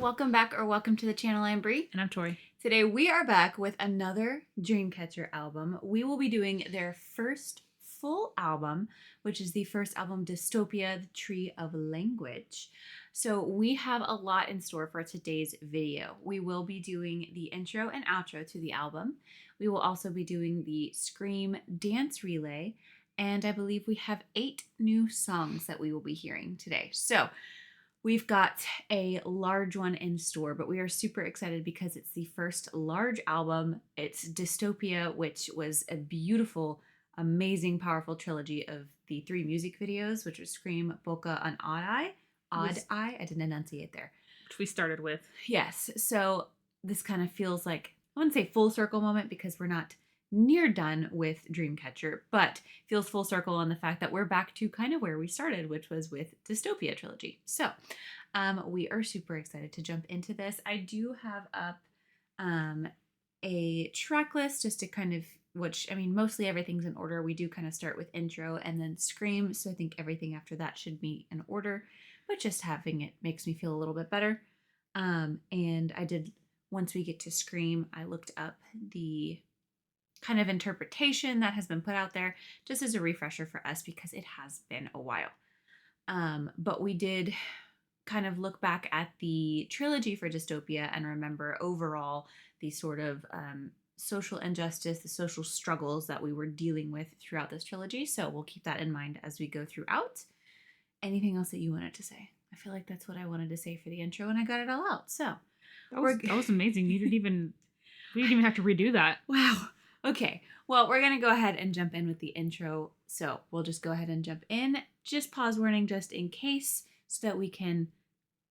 welcome back or welcome to the channel. I'm Brie. And I'm Tori. Today we are back with another Dreamcatcher album. We will be doing their first full album, which is the first album, Dystopia, The Tree of Language. So we have a lot in store for today's video. We will be doing the intro and outro to the album. We will also be doing the Scream dance relay, and I believe we have 8 new songs that we will be hearing today. So we've got a large one in store, but we are super excited because it's the first large album. It's Dystopia, which was a beautiful, amazing, powerful trilogy of the 3 music videos, which was Scream, Boca, and Odd Eye. I didn't enunciate there. Which we started with. Yes. So this kind of feels like, I wouldn't say full circle moment because we're not near done with Dreamcatcher, but feels full circle on the fact that we're back to kind of where we started, which was with Dystopia trilogy. So we are super excited to jump into this. I do have up a track list just to kind of, which, I mean, mostly everything's in order. We do kind of start with intro and then Scream, so I think everything after that should be in order, but just having it makes me feel a little bit better. And I did, once we get to Scream, I looked up the kind of interpretation that has been put out there just as a refresher for us because it has been a while. But we did kind of look back at the trilogy for Dystopia and remember overall the sort of social injustice, the social struggles that we were dealing with throughout this trilogy. So we'll keep that in mind as we go throughout. Anything else that you wanted to say? I feel like that's what I wanted to say for the intro and I got it all out. So that was amazing. We didn't even have to redo that. Wow. Okay, well, we're going to go ahead and jump in with the intro. So we'll just go ahead and jump in. Just pause warning just in case so that we can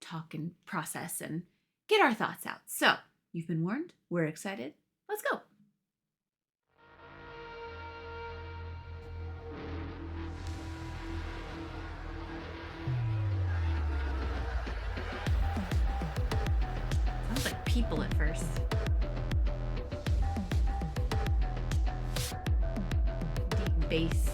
talk and process and get our thoughts out. So you've been warned. We're excited. Let's go. Sounds like people at first. Bass.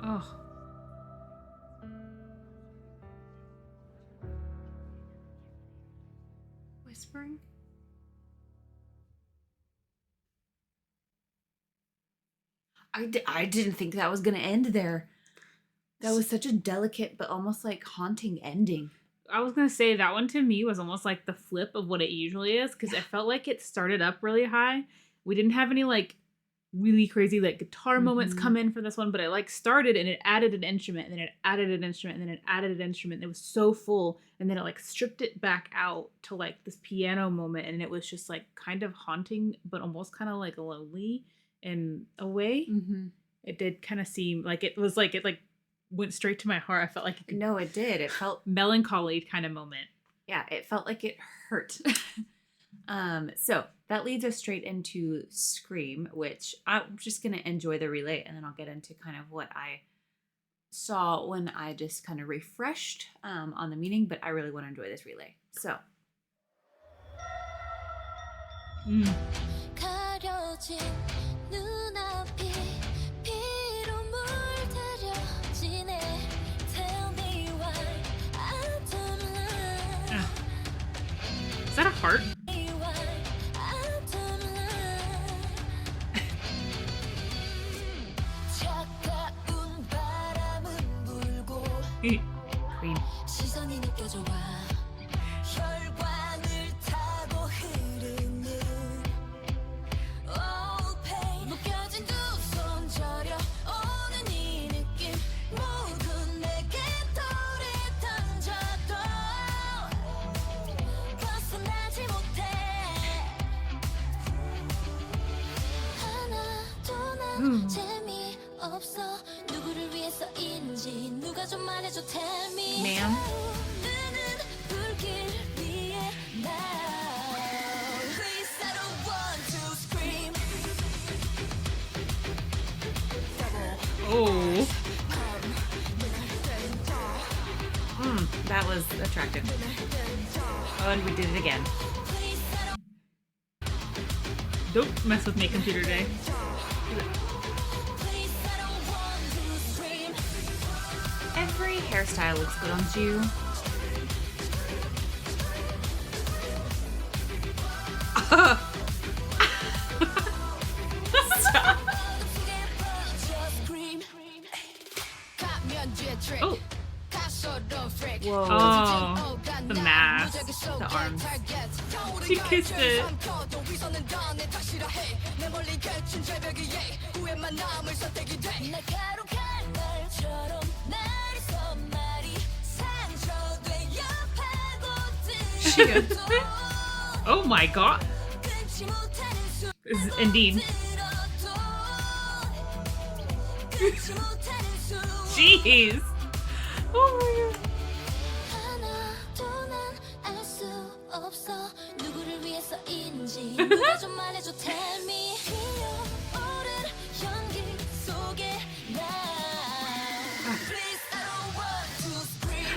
Oh. Whispering? I didn't think that was going to end there. That was such a delicate but almost like haunting ending. I was going to say that one to me was almost like the flip of what it usually is because it felt like it started up really high. We didn't have any like really crazy like guitar moments come in for this one, but it like started and it added an instrument and then it added an instrument and then it added an instrument and it was so full and then it like stripped it back out to like this piano moment and it was just like kind of haunting but almost kind of like lonely in a way. It did kind of seem like it was like it like went straight to my heart. I felt like it did. It felt melancholy kind of moment. Yeah, it felt like it hurt. So that leads us straight into Scream, which I'm just going to enjoy the relay and then I'll get into kind of what I saw when I just kind of refreshed on the meaning, but I really want to enjoy this relay. So. Is that a heart? Queen. Ooh. Ma'am. Oh. That was attractive. Oh, and we did it again. Don't mess with me, computer day. Every hairstyle looks good on you. Stop. Oh. Whoa. Oh. The mask. The arms. She kissed it. She goes, Oh my god. Indeed. Jeez. Oh my god.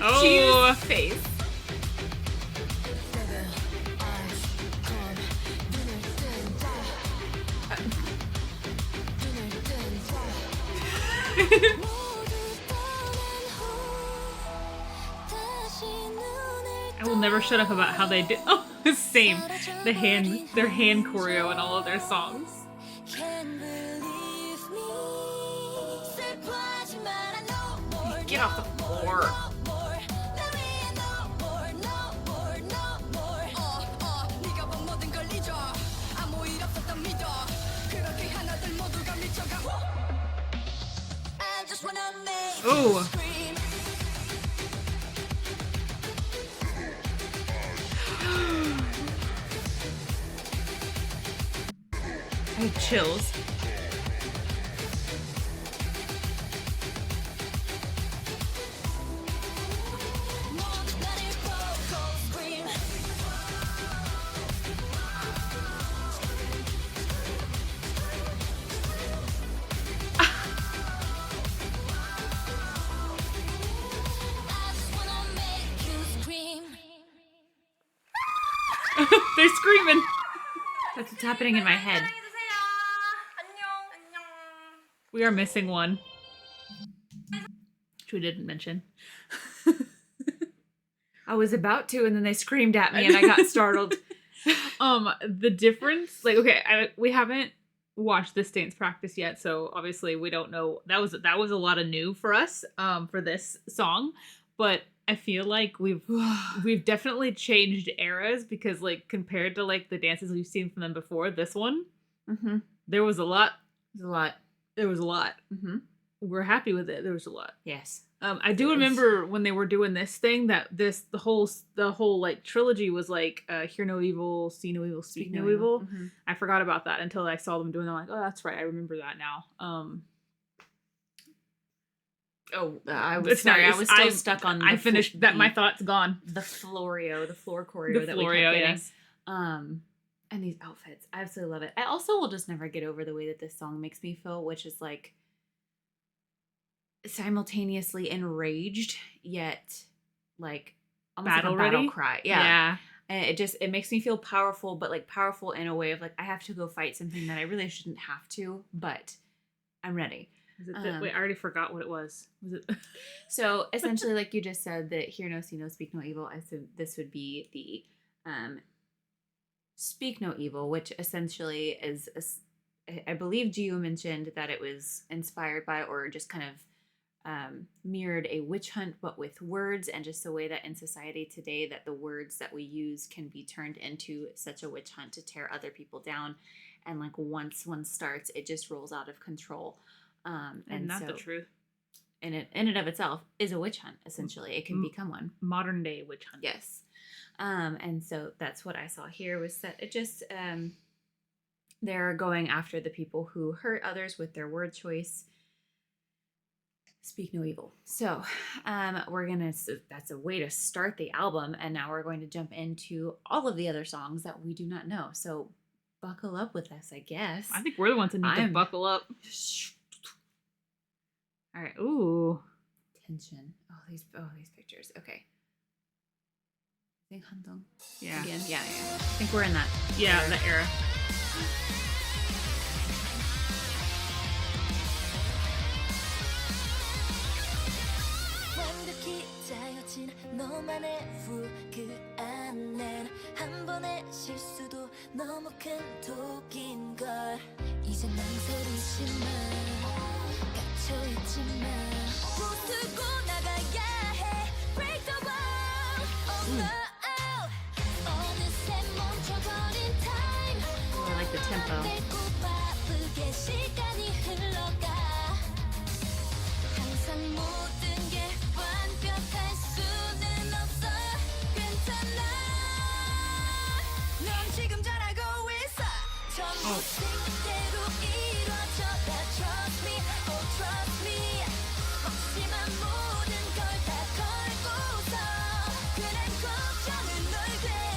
Oh. Cheese face. I will never shut up about how they did. Oh, same. Their hand choreo in all of their songs. Get off the floor. Oh. I have chills. They're screaming. That's what's happening in my head. We are missing one. Which we didn't mention. I was about to, and then they screamed at me, and I got startled. The difference, like, okay, we haven't watched this dance practice yet, so obviously we don't know. That was a lot of new for us, for this song, but I feel like we've definitely changed eras because, like, compared to like the dances we've seen from them before, this one, there was a lot. There's a lot. There was a lot. Mm-hmm. We're happy with it. There was a lot. Yes. I do remember when they were doing this thing that the whole like trilogy was like hear no evil, see no evil, speak no evil. Mm-hmm. I forgot about that until I saw them doing that. I'm like, oh, that's right. I remember that now. I was still stuck on. I finished that. My thought's gone. The floor choreo that we kept getting. Yes. And these outfits, I absolutely love it. I also will just never get over the way that this song makes me feel, which is like simultaneously enraged yet like almost battle like a battle ready cry. Yeah. And it makes me feel powerful, but like powerful in a way of like I have to go fight something that I really shouldn't have to, but I'm ready. Is it wait, I already forgot what it was. Was it? So essentially, like you just said, that hear no, see no, speak no evil. I assume this would be the speak no evil, which essentially is, I believe Gio mentioned that it was inspired by or just kind of mirrored a witch hunt, but with words, and just the way that in society today that the words that we use can be turned into such a witch hunt to tear other people down. And like once one starts, it just rolls out of control. And not so, the truth. And it in and of itself is a witch hunt, essentially. It can become one. Modern day witch hunt. Yes. And so that's what I saw here was that it just They're going after the people who hurt others with their word choice. Speak no evil. So that's a way to start the album. And now we're going to jump into all of the other songs that we do not know. So buckle up with us, I guess. I think we're the ones that need to buckle up. All right. Ooh. Tension. Oh, these pictures. Okay. Yeah. Again. Yeah. I think we're in that. Yeah, era. The era. I like the tempo.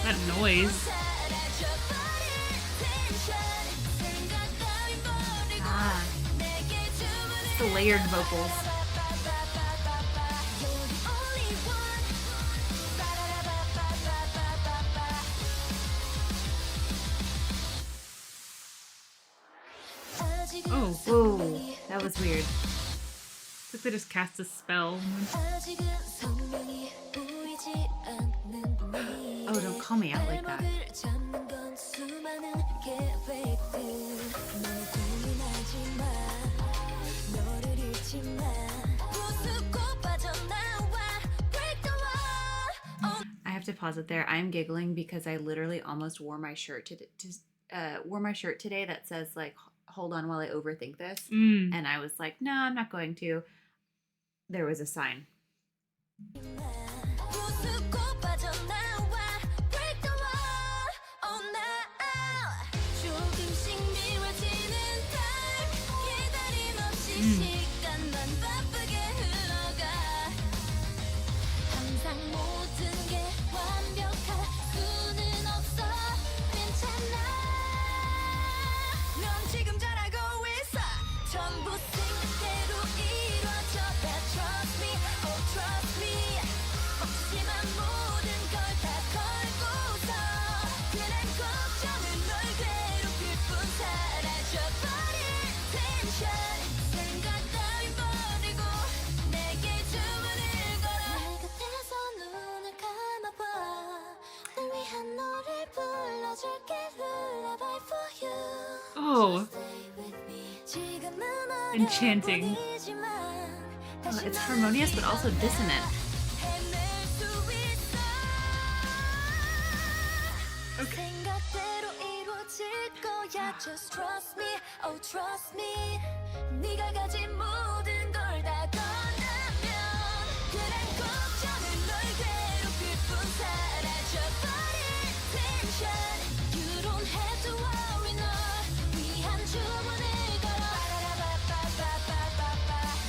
That noise. The layered vocals. Oh, whoa, that was weird. It's like they just cast a spell. Oh, don't call me out like that. I have to pause it there. I'm giggling because I literally almost wore my shirt today that says like, hold on while I overthink this. And I was like, no, I'm not going to. There was a sign. Oh, enchanting. Oh, it's harmonious but also dissonant. Okay. Just trust me, oh trust me. 네가 가진 모든 걸 다 건너면 그런 걱정은 널 괴롭힐 뿐 사라져버릴 tension. You don't have to worry 널 위한 주문을 걸어.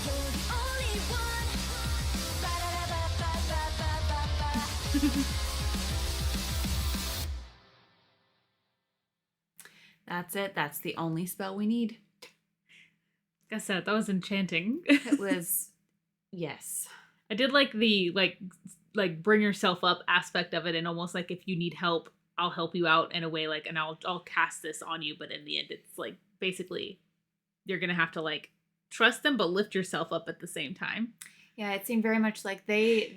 You're the only one. That's it. That's the only spell we need. Like I said, that was enchanting. It was, yes. I did like the like bring yourself up aspect of it, and almost like if you need help, I'll help you out in a way, like, and I'll cast this on you. But in the end, it's like basically you're gonna have to like trust them, but lift yourself up at the same time. Yeah, it seemed very much like they're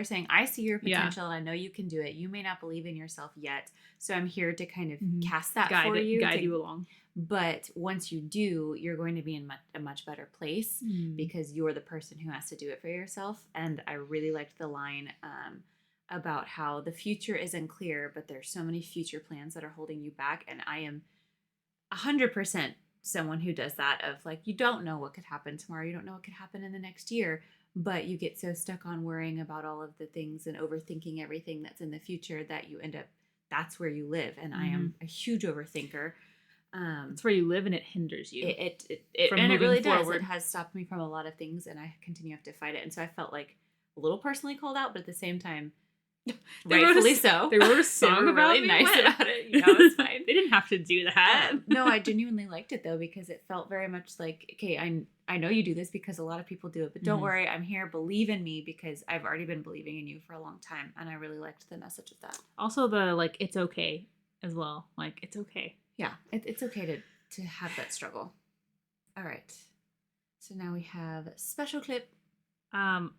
saying, I see your potential. I know you can do it. You may not believe in yourself yet. So I'm here to kind of cast that for you. Guide you along. But once you do, you're going to be in a much better place because you're the person who has to do it for yourself. And I really liked the line about how the future isn't clear, but there's so many future plans that are holding you back. And I am 100% someone who does that of like, you don't know what could happen tomorrow. You don't know what could happen in the next year, but you get so stuck on worrying about all of the things and overthinking everything that's in the future that you end up, that's where you live. And I am a huge overthinker. It's where you live and it hinders you. From And it really moving does. forward. It has stopped me from a lot of things, and I continue to fight it. And so I felt like a little personally called out, but at the same time, rightfully so. They wrote a song were about really me? nice What? about it. You know, it's fine. They didn't have to do that. No, I genuinely liked it though, because it felt very much like, okay, I know you do this because a lot of people do it, but don't Mhm. worry, I'm here. Believe in me, because I've already been believing in you for a long time, and I really liked the message of that. Also, the like, it's okay as well. Like, it's okay. Yeah, it's okay to have that struggle. All right, so now we have special clip.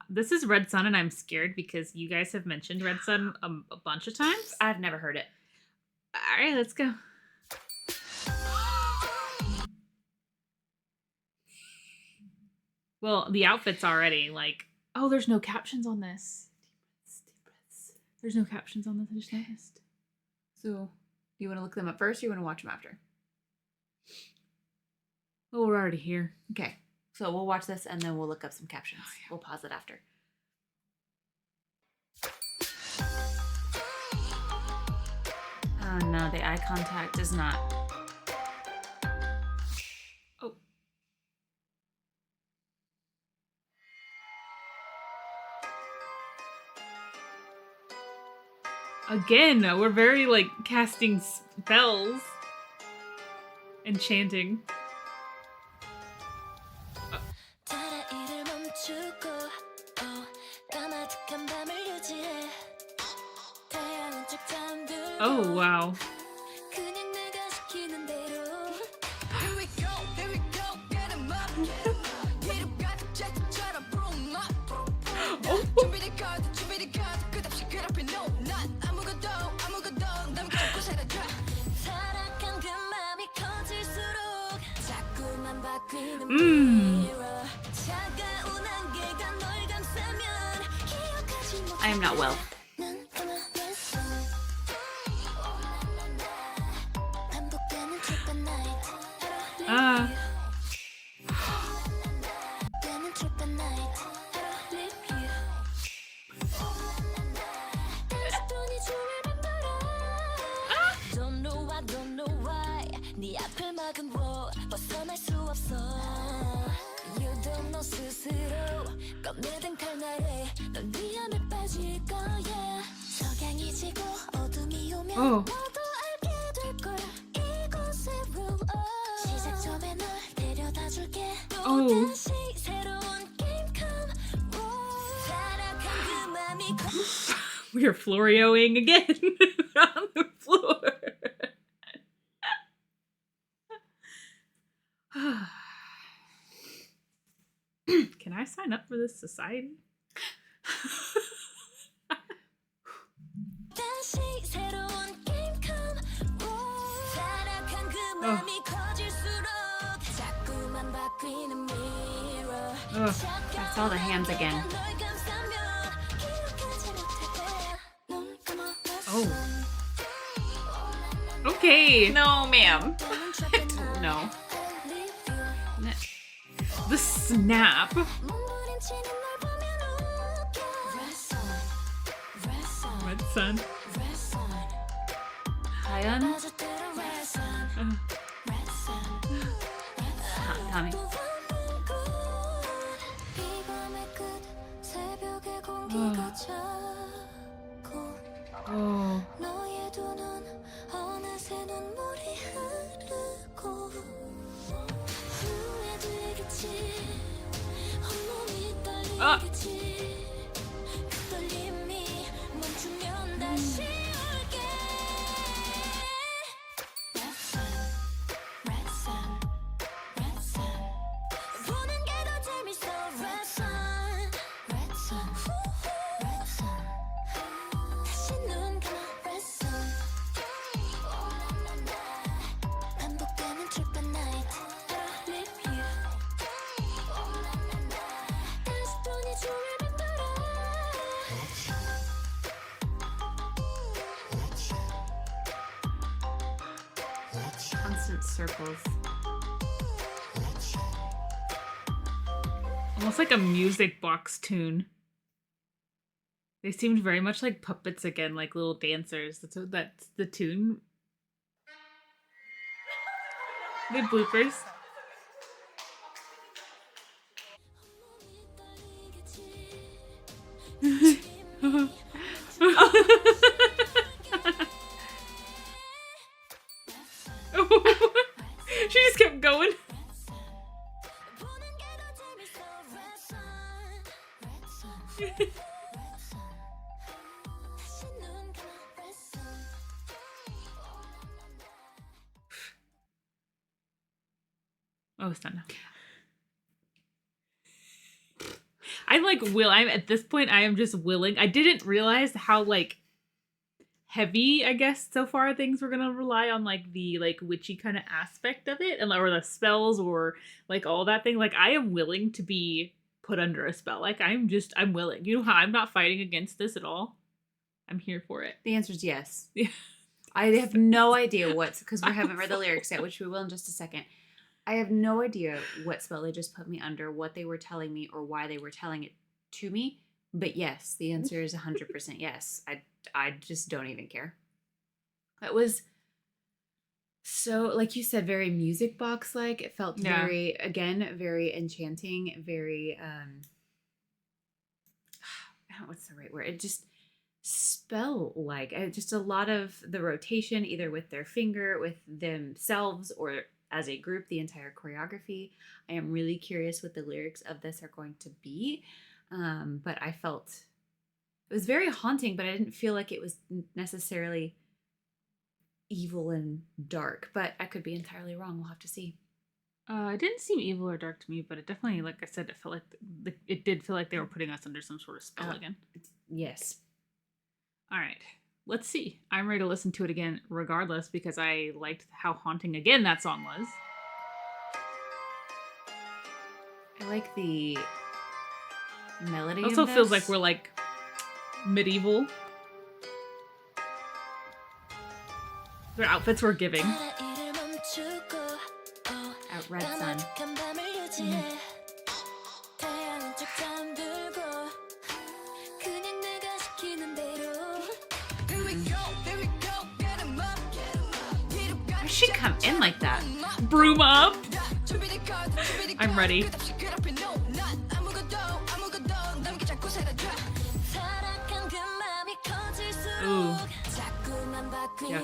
This is Red Sun, and I'm scared because you guys have mentioned Red Sun a bunch of times. I've never heard it. All right, let's go. Well, the outfit's already like, oh, there's no captions on this. Deep breaths. There's no captions on this. I just noticed. So, you want to look them up first, or you want to watch them after? Oh, we're already here. Okay, so we'll watch this and then we'll look up some captions. Oh, yeah. We'll pause it after. Oh no, the eye contact is not. Oh. Again, we're very like casting spells and chanting. 달아 이를 멈추고 까마득한 밤을 유지해 태양은 쭉 잠들고 Oh, wow. 그냥 내가 시키는 대로 Here we go, get 'em up 뒤로 가득 제트처럼 boom up 준비된 카드 끝없이 그렇게 no 난 아무것도 남 잡고 살아줘 타락한 그 맘이 커질수록 자꾸만 바뀌는 mirror 차가운 안개가 널 감싸면 기억하지 못해 I am not well. 눈 감아봤어 반복되는 trip at night Ah. 반복되는 trip at night leave you 다시 또 네 춤을 맴돌아 Don't know why 네 앞을 막은 wall 벗어날 수 없어 You don't know 스스로 꺼내든 칼날에 넌 위험에 빠질 거야 석양이 지고 어둠이 오면 Oh. 너도 알게 될걸 이곳의 rule 시작점에 널 데려다 줄게 Oh. 또다시 새로운 게임 come 타락한 그 맘이 We are Florioing again on the floor. Can I sign up for this society? 다시 새로운 게임 come 타락한 그 맘이 커질수록 자꾸만 바뀌는 mirror Ugh. I saw the hands again. Oh. Okay. No, ma'am. No. The snap. Red Sun. Hyun? Tommy. Oh. 너의 두 눈 어느새 눈물이 흐르고 후회되겠지 온몸이 떨리겠지 그 떨림이 멈추면 다시 올게 Red Sun, Red Sun 보는 게 더 재밌어 Red Sun, Red Sun, Red Sun 다시 눈 감아 Red Sun 반복되는 trip at night leave you 다시 또 네 춤을 맴돌아 Constant circles. Almost like a music box tune. They seemed very much like puppets again, like little dancers. That's the tune. The bloopers. She just kept going. Oh, it's done now. I'm at this point, I am just willing. I didn't realize how, like, heavy, I guess, so far things were gonna rely on, like, the, like, witchy kind of aspect of it, and or the spells, or, like, all that thing. Like, I am willing to be put under a spell. Like, I'm willing. You know how I'm not fighting against this at all? I'm here for it. The answer is yes. Yeah. I have no idea because we haven't read the lyrics yet, which we will in just a second. I have no idea what spell they just put me under, what they were telling me, or why they were telling it to me. But yes, the answer is 100% yes. I just don't even care. That was so, like you said, very music box-like. It felt very enchanting, very, I don't know what's the right word. It just spell-like. Just a lot of the rotation, either with their finger, with themselves, or as a group, the entire choreography. I am really curious what the lyrics of this are going to be. But I felt it was very haunting, but I didn't feel like it was necessarily evil and dark. But I could be entirely wrong. We'll have to see. It didn't seem evil or dark to me, but it definitely, like I said, it felt like it did feel like they were putting us under some sort of spell again. Yes. All right. Let's see. I'm ready to listen to it again regardless because I liked how haunting again that song was. I like the melody. It also feels like we're like medieval. Their outfits were giving. At Red Sun. Why did she come in like that? Broom up. I'm ready. Ooh. Yeah.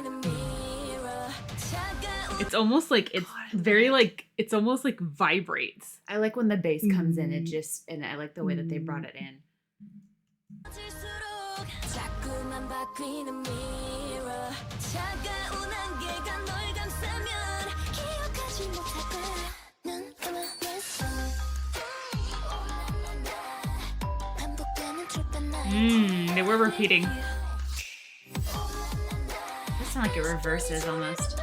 It's almost like it's almost like vibrates. I like when the bass comes in. And I like the way that they brought it in. They were repeating. This sounds like it reverses almost.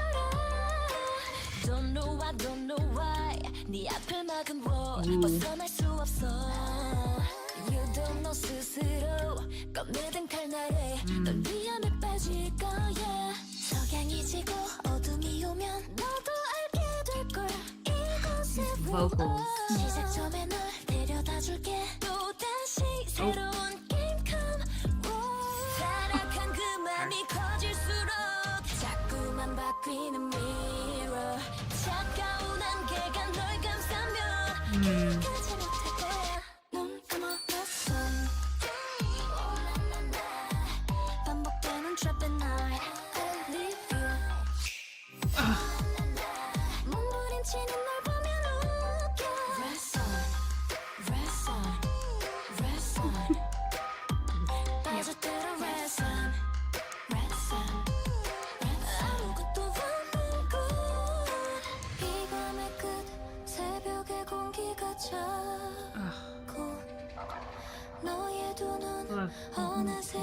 Vocals.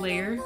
Layer.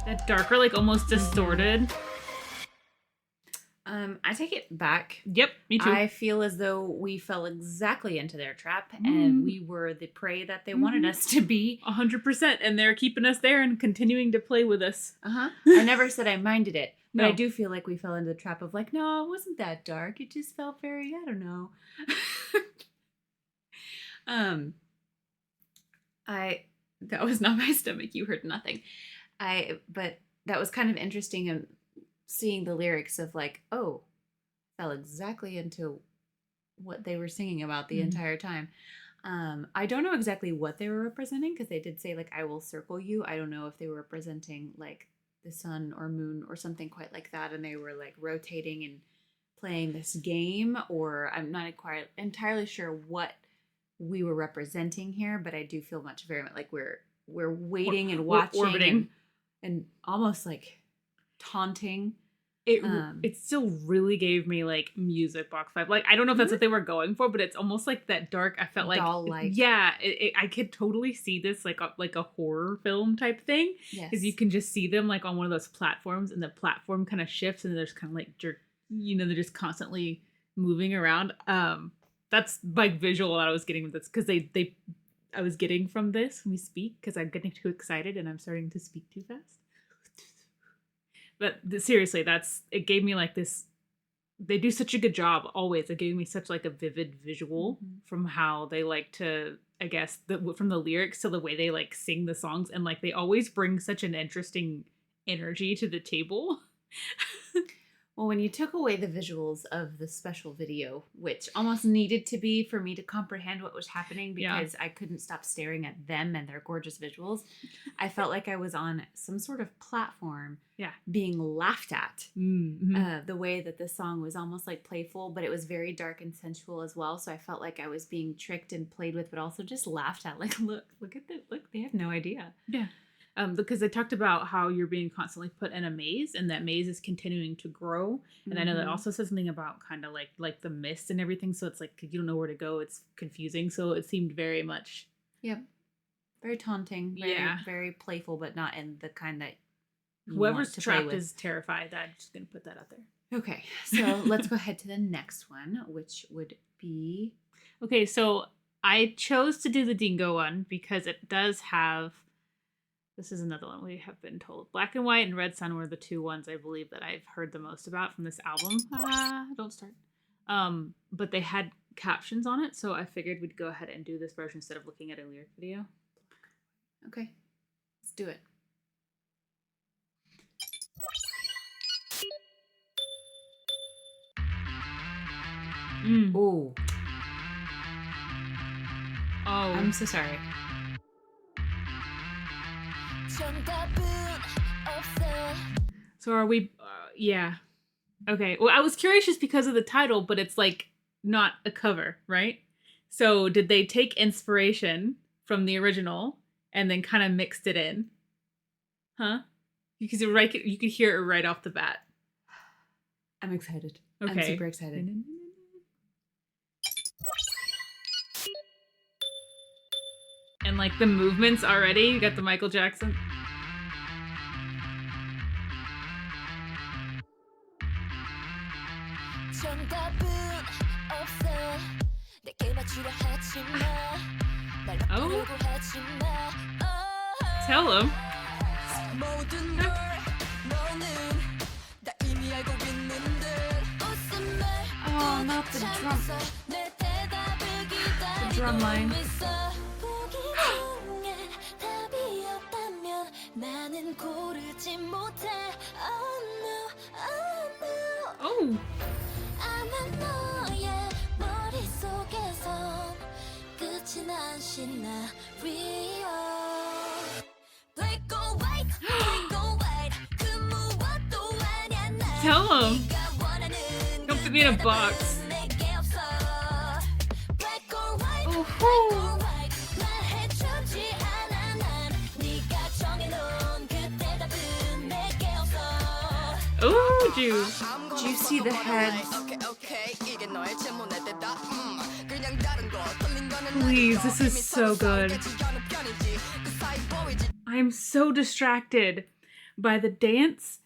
That darker, like almost distorted. I take it back. Yep, me too. I feel as though we fell exactly into their trap and we were the prey that they wanted us to be. 100%. And they're keeping us there and continuing to play with us. I never said I minded it, but No. I do feel like we fell into the trap of like, no, it wasn't that dark. It just felt very, I don't know. That was not my stomach. You heard nothing. But that was kind of interesting and seeing the lyrics of like, oh, fell exactly into what they were singing about the entire time. I don't know exactly what they were representing because they did say like, I will circle you. I don't know if they were representing like the sun or moon or something quite like that. And they were like rotating and playing this game, or I'm not quite entirely sure what we were representing here, but I do feel very much like we're waiting and watching orbiting. and almost like taunting. It still really gave me like music box vibe. Like, I don't know if that's what they were going for, but it's almost like that dark. I felt like, doll-like. yeah, I could totally see this like a horror film type thing. Yes. Because you can just see them like on one of those platforms, and the platform kind of shifts, and there's kind of like they're just constantly moving around. That's like visual that I was getting with this, because I was getting from this when we speak, because I'm getting too excited and I'm starting to speak too fast. But seriously, it gave me like this. They do such a good job always. It gave me such like a vivid visual from how they like to, I guess, from the lyrics to the way they like sing the songs, and like they always bring such an interesting energy to the table. Well, when you took away the visuals of the special video, which almost needed to be for me to comprehend what was happening because I couldn't stop staring at them and their gorgeous visuals, I felt like I was on some sort of platform being laughed at. The way that the song was almost like playful, but it was very dark and sensual as well. So I felt like I was being tricked and played with, but also just laughed at. Like, look at that. Look, they have no idea. Yeah. Because they talked about how you're being constantly put in a maze, and that maze is continuing to grow. And I know that also says something about kind of like the mist and everything. So it's like you don't know where to go. It's confusing. So it seemed very much, very taunting. Very playful, but not in the kind that whoever's trapped is terrified. I'm just gonna put that out there. Okay, so let's go ahead to the next one, which would be okay. So I chose to do the Dingo one because it does have. This is another one we have been told. Black and White and Red Sun were the two ones I believe that I've heard the most about from this album. Don't start. But they had captions on it, so I figured we'd go ahead and do this version instead of looking at a lyric video. Okay, let's do it. Oh. I'm so sorry. So are we? Yeah. Okay. Well, I was curious just because of the title, but it's like not a cover, right? So did they take inspiration from the original and then kind of mixed it in? Huh? You could hear it right off the bat. I'm excited. Okay. I'm super excited. And like the movements already, you got the Michael Jackson. Oh. Tell him. Oh, not the drum line. Oh. Tell him. Don't put me in a box. Oh, juice. Do you see the heads? Please, this is so good. I'm so distracted by the dance,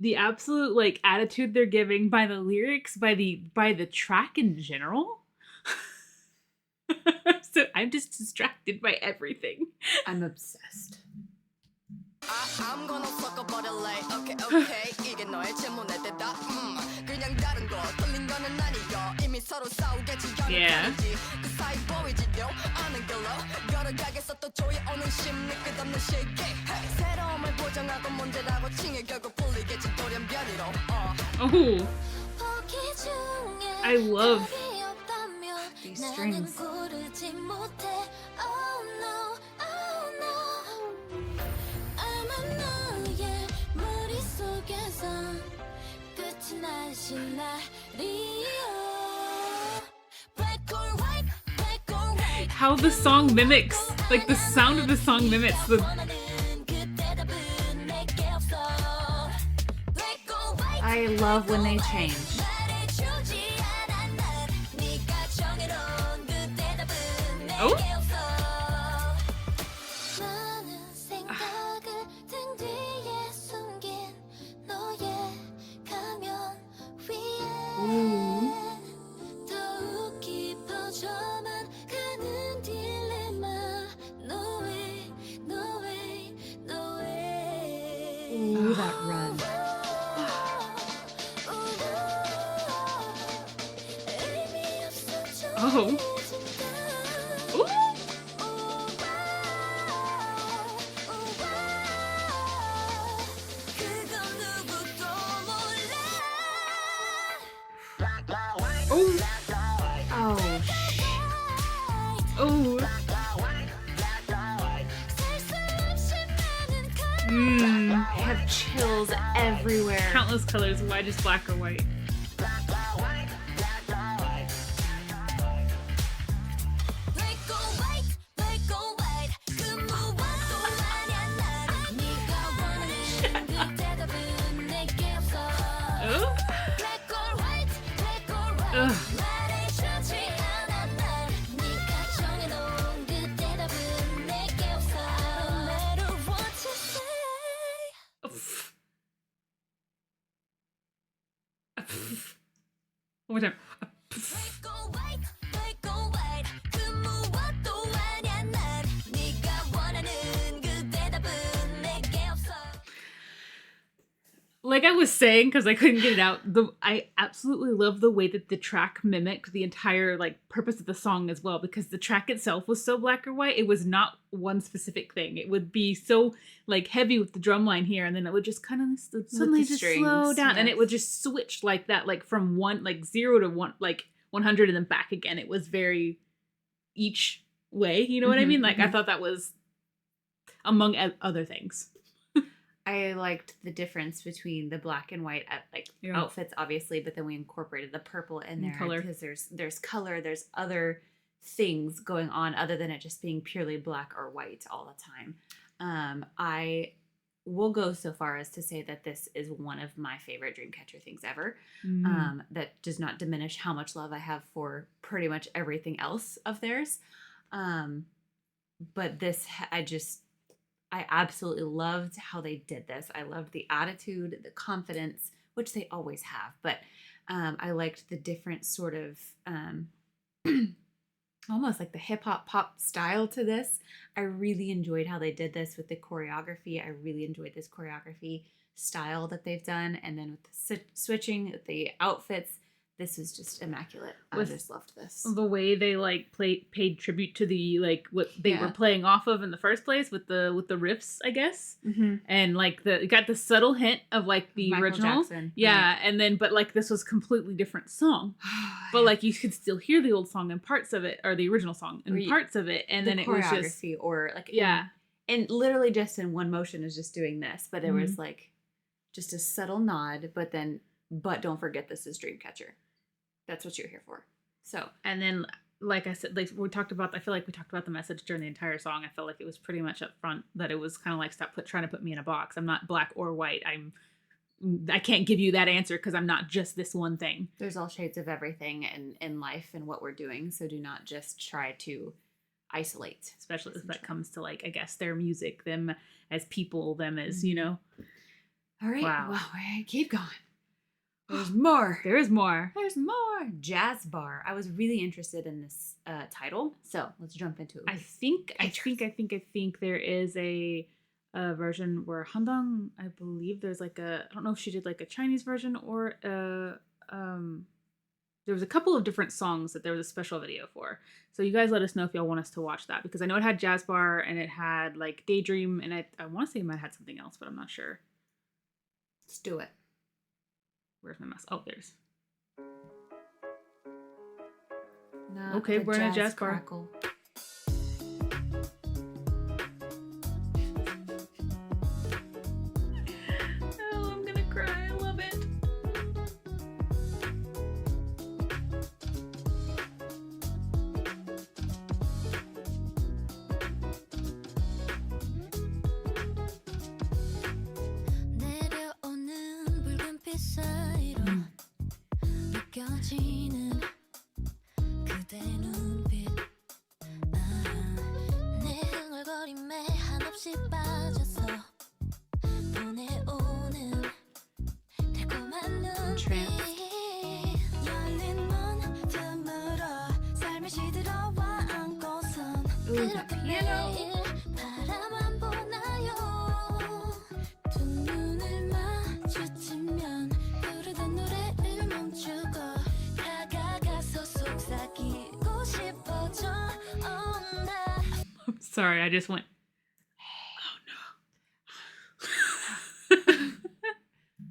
the absolute like attitude they're giving, by the lyrics, by the track in general. So I'm just distracted by everything. I'm obsessed. I'm gonna 섞어버릴래 okay 이게 너의 질문에 대답 그냥 다른 거 틀린 거는 아니야 이미 서로 싸우겠지 Yeah. 그 사이 보이지도 않은 걸로 여러 가게에서 또 조여오는 심리 끝없는 시기 새로움을 보장하고 문제라고 칭해 결국 풀리겠지 돌연변이로 Oh, I love these strings. how the song mimics, like the sound of the song mimics the. I love when they change. Oh. Ooh. Ooh, that run. Oh. Ooh. Oh. Oh, Oh. I have chills everywhere. Countless colors. Why just black or white? Oh. Ugh. One more time. Like I was saying, because I couldn't get it out, I absolutely love the way that the track mimicked the entire like purpose of the song as well, because the track itself was so black or white. It was not one specific thing. It would be so like heavy with the drum line here, and then it would just kind of suddenly just slow down, and it would just switch like that, like from 0 to 100 and then back again. It was very each way, you know what I mean? Like I thought that was among other things. I liked the difference between the black and white outfits, obviously, but then we incorporated the purple in there color. because there's color, there's other things going on other than it just being purely black or white all the time. I will go so far as to say that this is one of my favorite Dreamcatcher things ever. That does not diminish how much love I have for pretty much everything else of theirs. But this, I absolutely loved how they did this. I loved the attitude, the confidence, which they always have. But I liked the different sort of almost like the hip hop pop style to this. I really enjoyed how they did this with the choreography. I really enjoyed this choreography style that they've done. And then with the switching, with the outfits, this was just immaculate. I just loved this. The way they like paid tribute to the like what they were playing off of in the first place with the riffs, I guess. And like it got the subtle hint of like the Michael original. Jackson, yeah, right. and then but like this was completely different song. But like you could still hear the old song and parts of it, or the original song and parts of it, and then it was just or like and literally just in one motion is just doing this, but there was like just a subtle nod, but don't forget this is Dreamcatcher. That's what you're here for. So, and then, like I said, like we talked about, I feel like we talked about the message during the entire song. I felt like it was pretty much up front that it was kind of like, stop trying to put me in a box. I'm not black or white. I can't give you that answer because I'm not just this one thing. There's all shades of everything in life and what we're doing. So do not just try to isolate. Especially if that comes to like, I guess, their music, them as people, them as, All right. Wow. Well, we keep going. There's more. There is more. There's more. Jazz bar. I was really interested in this title, so let's jump into it. I think there is a version where Handong, I believe there's like I don't know if she did like a Chinese version or there was a couple of different songs that there was a special video for. So you guys let us know if y'all want us to watch that, because I know it had Jazz Bar and it had like Daydream, and I want to say it might have had something else, but I'm not sure. Let's do it. Where's my mouse? Oh, there's. Not Okay, the we're in a jazz bar. crackle. Oh, I'm gonna cry. I love it. 내려오는 붉은빛 사이로 느껴지는 그대 눈빛 내 흥얼거림에 한없이 빠져서 보내오는 달콤한 눈빛 열린 문 틈으로 삶이 시들어와 안고선 Ooh, that 그렇게 piano. 매일 바라만 보나요 두 눈을 마주치면 부르던 노래를 멈추고 다가가서 속삭이고 싶어져 oh, 나 I'm sorry, I just went.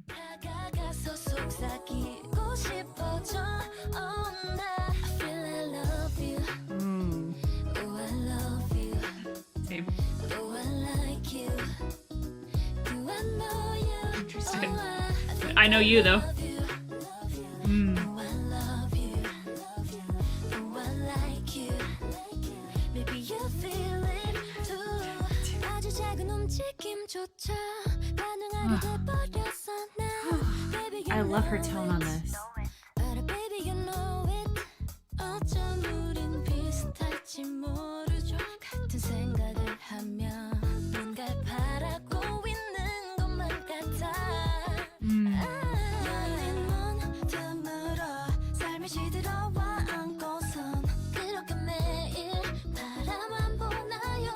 다가가서 속삭이고 싶어져 oh, 나 I feel I love you oh I love you Same. oh I like you do I know you Interesting. oh, I know you though. love you Mm. oh I love you oh I like you maybe you feel it too 아주 작은 움직임조차 반응하게 돼버렸어 나 baby you I love her know tone on it. this. 알아 baby you know it 어쩜 우린 비슷할지 모르죠 같은 생각을 하면 뭔가를 바라고 있는 것만 같아 열린 문 틈으로 삶이 시들어와 안고선 그렇게 매일 바라만 보나요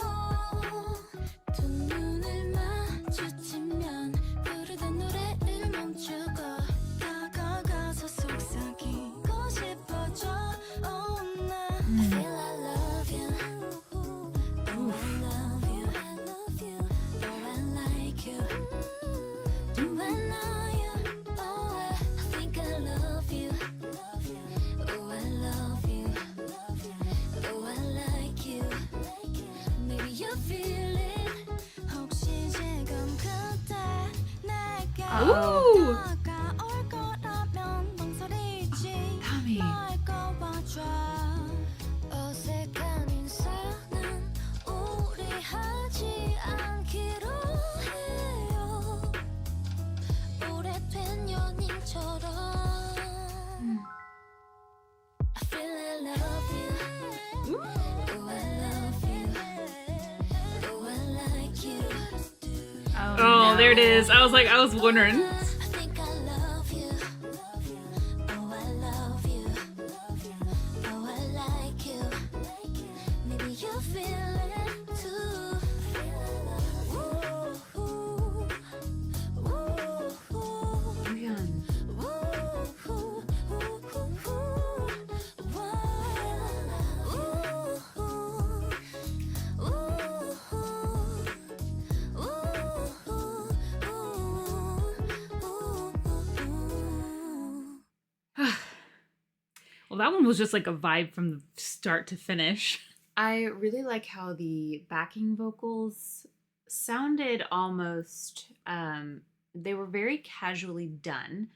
두 눈을 마주치면 부르던 노래를 멈추고 다가가서 속삭이고 싶어져 oh, 나 I feel I love you oh I love you oh I like you do I know you oh I think I love you oh I love you oh I like you maybe you feel it 혹시 지금 그때 내게 Ooh. 다가올 거라면 망설이지 Tommy. 말 꺼봐줘 어색한 인사는 우리 하지 않기로 해요 오래된 연인처럼 I feel I love you oh I love you oh I like you Oh, there it is. I was wondering. I think I love you oh I love you oh I like you maybe you feel it too ooh, ooh, ooh, Brian. Well, that one was just like a vibe from the start to finish. I really like how the backing vocals sounded almost they were very casually done.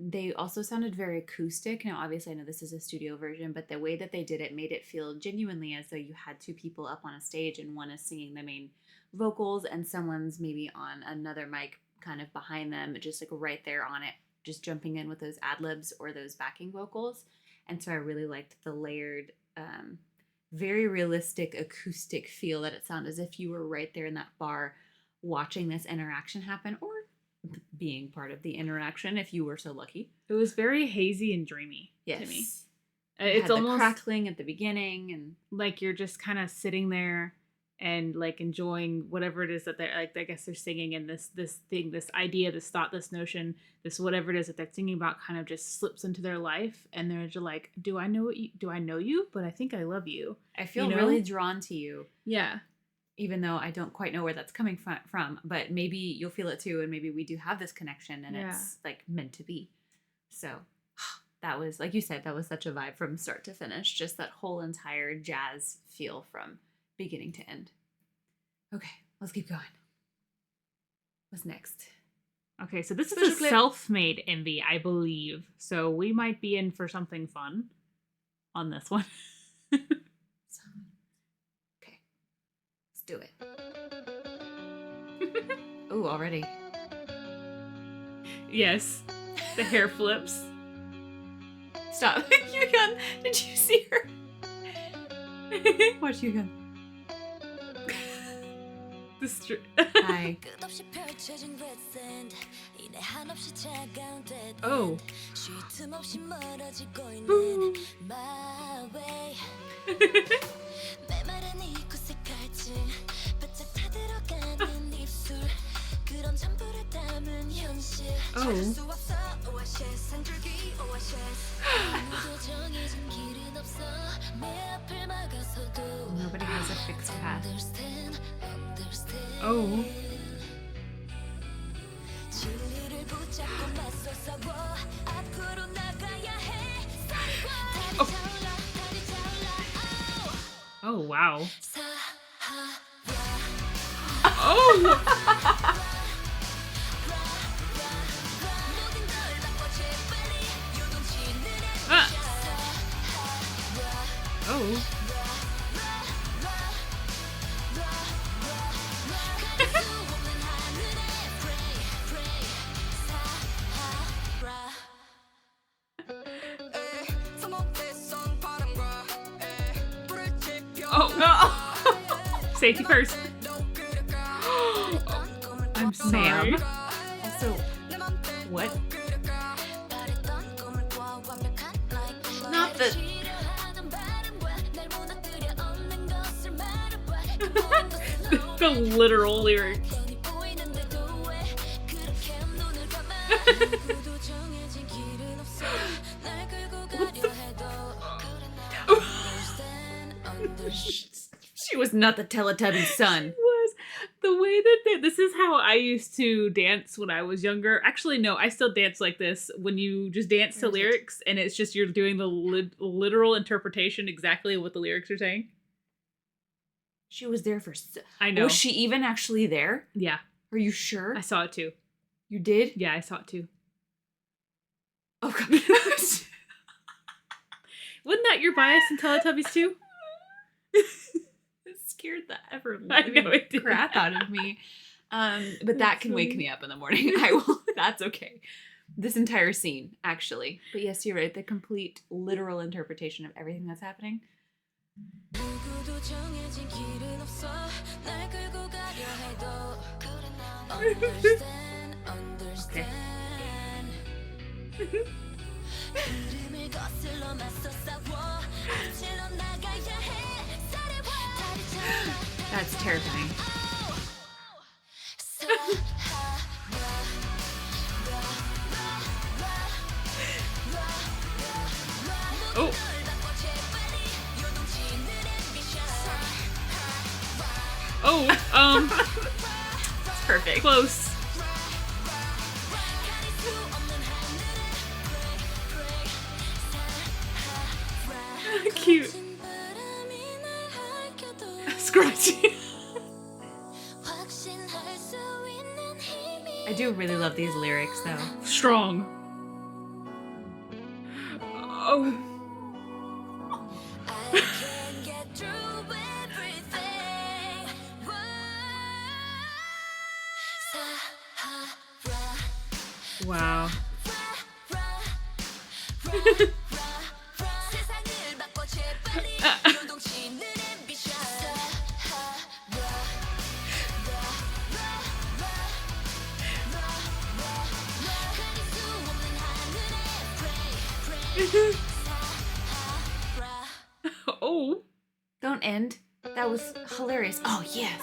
They also sounded very acoustic. Now obviously I know this is a studio version, but the way that they did it made it feel genuinely as though you had two people up on a stage and one is singing the main vocals and someone's maybe on another mic kind of behind them, just like right there on it, just jumping in with those ad-libs or those backing vocals. And so I really liked the layered very realistic acoustic feel that it sounded as if you were right there in that bar watching this interaction happen or being part of the interaction if you were so lucky. It was very hazy and dreamy to me. It's It's almost crackling at the beginning and like you're just kind of sitting there and like enjoying whatever it is that they're like. I guess they're singing, and this thing, this idea, this thought, this notion, this whatever it is that they're singing about, kind of just slips into their life, and they're just like, "Do I know you? But I think I love you. I feel really drawn to you." Yeah. Even though I don't quite know where that's coming from, but maybe you'll feel it too, and maybe we do have this connection, and it's like meant to be. So that was, like you said, that was such a vibe from start to finish. Just that whole entire jazz feel from beginning to end. Okay, let's keep going. What's next? Okay, so this Special is a clip. self-made MV, I believe. So we might be in for something fun on this one. Okay, let's do it. Ooh, already. Yes, the hair flips. Stop. Yuhyun, did you see her? Watch Yuhyun. Hi. 끝없이 펼쳐진 red 이내 한없이 차가운 Oh. 쉴 틈 없이 멀어지고 있는 my way 메마른 이 구색 갈증 바짝 타들어가는 입술 그런 전부를 담은 현실 찾을 수 없어 oasis 한 줄기 oasis 아무도 정해진 길은 없어 내 앞을 막아서도 Nobody has a fixed path. understand Oh. 진리를 붙잡고 맞서 싸워 앞으로 나가야 해 Oh. 달이 차올라 Oh, wow. 사하라 Oh. 모든 걸 바꿔 재빨리 요동치 눈에 Ah. 사하라 Oh. 가릴 수 없는 하늘에 pray pray 사하라 소목대성 바람과 불을 지펴 Oh. Safety first. I'm sorry. Ma'am. Also, what? Not the... The literal lyrics. She was not the Teletubby's son. Was the way that this is how I used to dance when I was younger. Actually, no, I still dance like this. When you just dance to lyrics and it's just you're doing the literal interpretation exactly what the lyrics are saying. She was there for... I know. Was she even actually there? Yeah, Are you sure? I saw it too. You did? Yeah, I saw it too. Oh, God. Wasn't that your bias in Teletubbies too? It scared the ever I know it did. crap out of me. But that can wake me up in the morning. I will. That's okay. This entire scene, actually. But yes, you're right. The complete literal interpretation of everything that's happening. 누구도 정해진 길은 없어 날 끌고 가려 해도 understand understand 흐름을 거슬러 맞서 싸워 앞질러 나가야 해 사려와 달이 차올라 That's terrifying. Oh. Oh, It's perfect. close. Cute. Scratchy. I do really love these lyrics, though. Strong. Oh. Wow. don't end. That was hilarious. Oh, yes.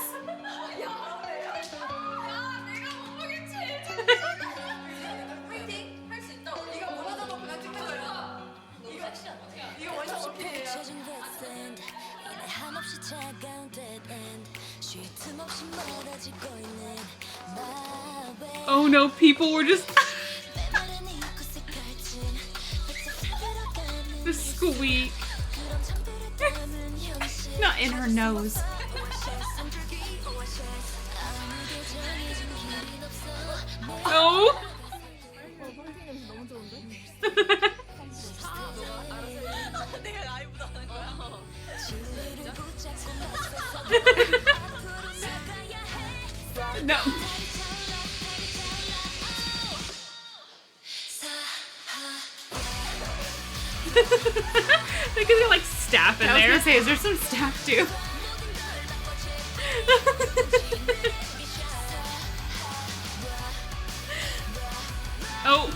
펼쳐진 quicksand 이내 한없이 차가운 dead end 쉴 틈 없이 멀어지고 있는 my way Oh no, people were just 메마른 이 꽃의 갈증 뺏어들어가는 the squeak. 그런 잠들을 담은 현실 Not in her nose. 숨죽이 oasis 아무도 정해진 길은 없어 No. 진리를 붙잡고 맞서서 앞으로 나가야 해 No. They could get like staff in I was there. gonna say, is there some staff too? Oh.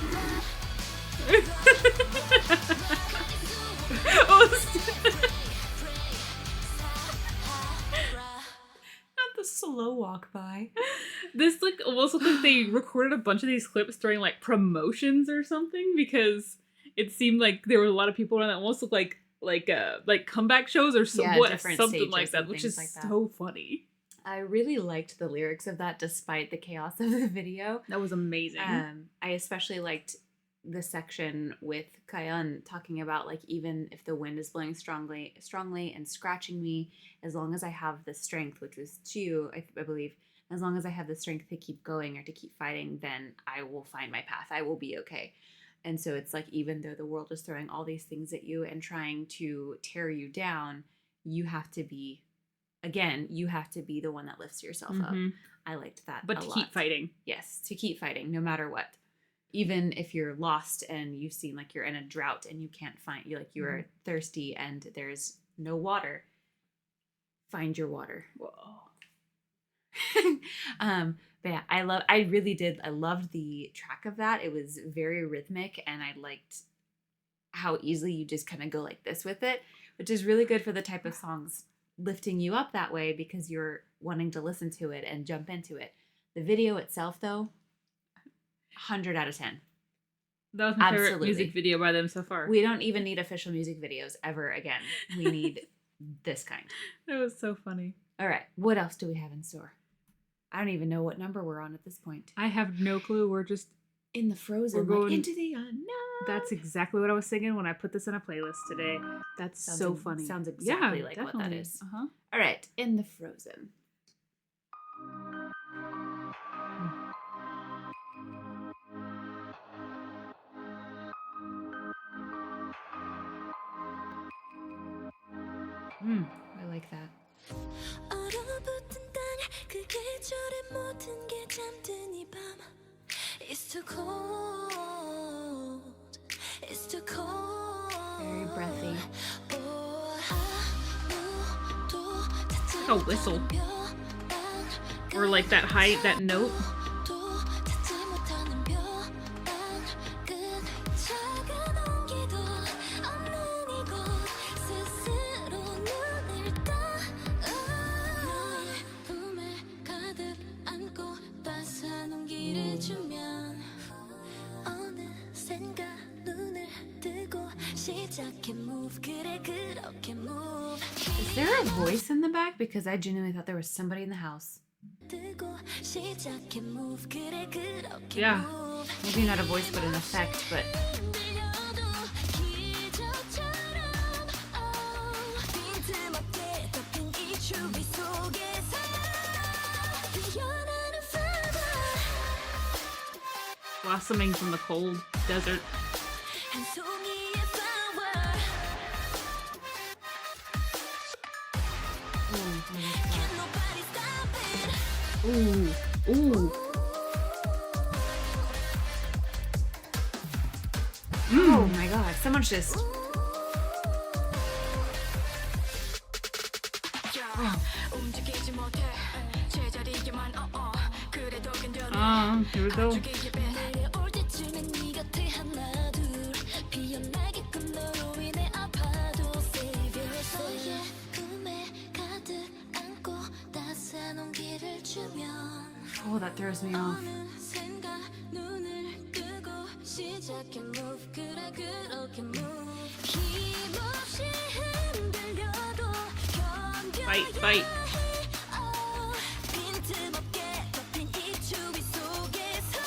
Oh. Not the slow walk by. This like almost looked like they recorded a bunch of these clips during like promotions or something, because it seemed like there were a lot of people around that almost looked like comeback shows or Yeah, what, different something like stages that, and which things is like that. so funny. I really liked the lyrics of that despite the chaos of the video. That was amazing. I especially liked the section with Kayan talking about like, even if the wind is blowing strongly and scratching me, as long as I have the strength, which was Chiu, I believe, as long as I have the strength to keep going or to keep fighting, then I will find my path. I will be okay. And so it's like, even though the world is throwing all these things at you and trying to tear you down, you have to be, again, you have to be the one that lifts yourself up. Mhm. I liked that But a to lot. keep fighting. Yes, to keep fighting no matter what. Even if you're lost and you seem like you're in a drought and you can't find, you're thirsty and there's no water, find your water. Whoa. But yeah, I loved the track of that. It was very rhythmic and I liked how easily you just kind of go like this with it, which is really good for the type of songs lifting you up that way, because you're wanting to listen to it and jump into it. The video itself though, 100 out of 10. That was my favorite Absolutely. music video by them so far. We don't even need official music videos ever again. We need this kind. That was so funny. All right, what else do we have in store? I don't even know what number we're on at this point. I have no clue. We're just In the frozen, We're going- like into the unknown. That's exactly what I was singing when I put this in a playlist today. That's Sounds so ex- funny. sounds exactly like what that definitely. is. Uh-huh. All right, in the frozen. I like that. 얼어붙은 땅 그 계절의 모든 게 잠든 이 밤 It's too cold It's too cold Very breathy. Like a whistle. Or like that high, that note. Is there a voice in the back? Because I genuinely thought there was somebody in the house. Yeah. Maybe not a voice, but an effect, but... Blossoming from the cold desert. Ooh. Ooh. Oh my god, someone's just... Here we go. that throws me off. 어느샌가 눈을 뜨고 시작해 move 그래 그렇게 move 힘없이 흔들려도 Fight, fight. 빈틈없게 덮인 이 추위 속에서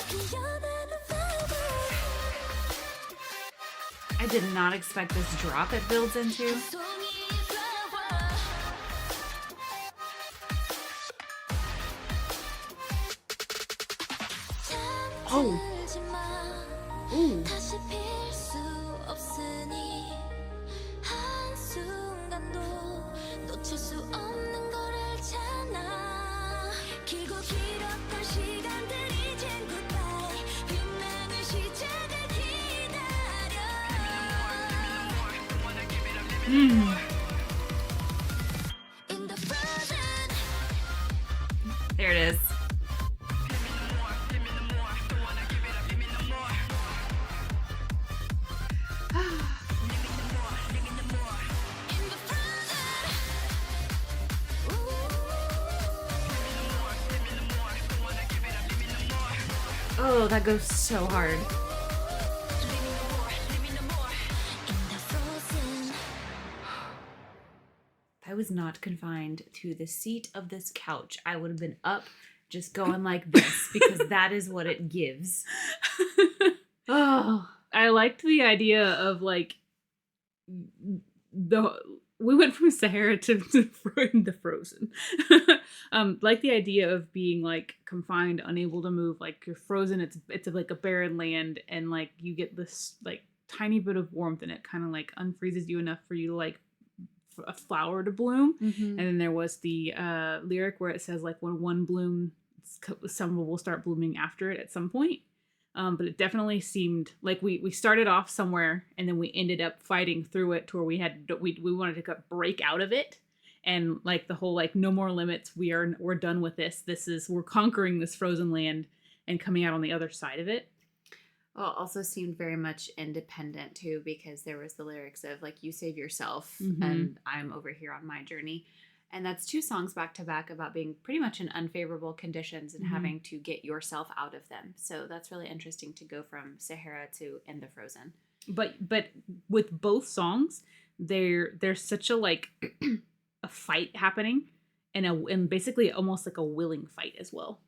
피어나는 flower I did not expect this drop it builds into. 송이 flower Oh. 잠들지 마 Ooh. 다시 필 수 없으니 한순간도 놓칠 수 없는 걸 알잖아 길고 길었던 시간들이 이젠 goodbye 빛나는 시작을 기다려 In the frozen There it is. in the frozen Oh, that goes so hard. in the frozen If I was not confined to the seat of this couch, I would have been up just going like this because that is what it gives. Oh, I liked the idea of like we went from Sahara to the Frozen. Like the idea of being like confined, unable to move, like you're frozen. It's like a barren land, and like you get this like tiny bit of warmth, and it kind of like unfreezes you enough for you to like a flower to bloom. And then there was the lyric where it says like when one blooms, some will start blooming after it at some point. But it definitely seemed like we started off somewhere and then we ended up fighting through it to where we wanted to break out of it, and like the whole like no more limits, we're done with this. We're conquering this frozen land and coming out on the other side of it. well, also seemed very much independent too, because there was the lyrics of like you save yourself Mhm. and I'm over here on my journey. And that's 2 songs back to back about being pretty much in unfavorable conditions and Mhm. having to get yourself out of them. So that's really interesting to go from Sahara to In the Frozen. But with both songs, there's such a like a fight happening, and basically almost like a willing fight as well.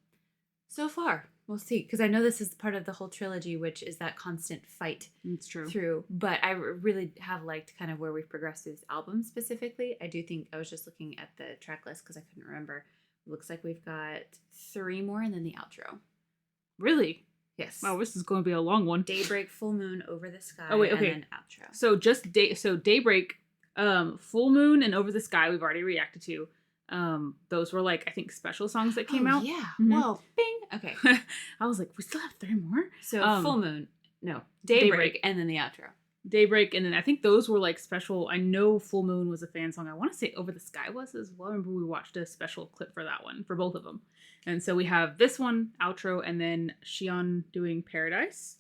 So far, we'll see. Because I know this is part of the whole trilogy, which is that constant fight It's true. through. But I really have liked kind of where we've progressed through this album specifically. I do think I was just looking at the track list because I couldn't remember. It looks like we've got 3 more and then the outro. Really? Yes. Wow, this is going to be a long one. Daybreak, Full Moon, Over the Sky, Oh, wait, okay. and then outro. So Daybreak, Full Moon, and Over the Sky we've already reacted to. Those were like I think special songs that came out. Yeah. Mhm. Well, bing. Okay. I was like, we still have 3 more. So Full Moon. No. Daybreak, Daybreak. and then the outro. Daybreak, and then I think those were like special. I know Full Moon was a fan song. I want to say Over the Sky was as well. I remember we watched a special clip for that one, for both of them. And so we have this one, outro, and then Xion doing Paradise,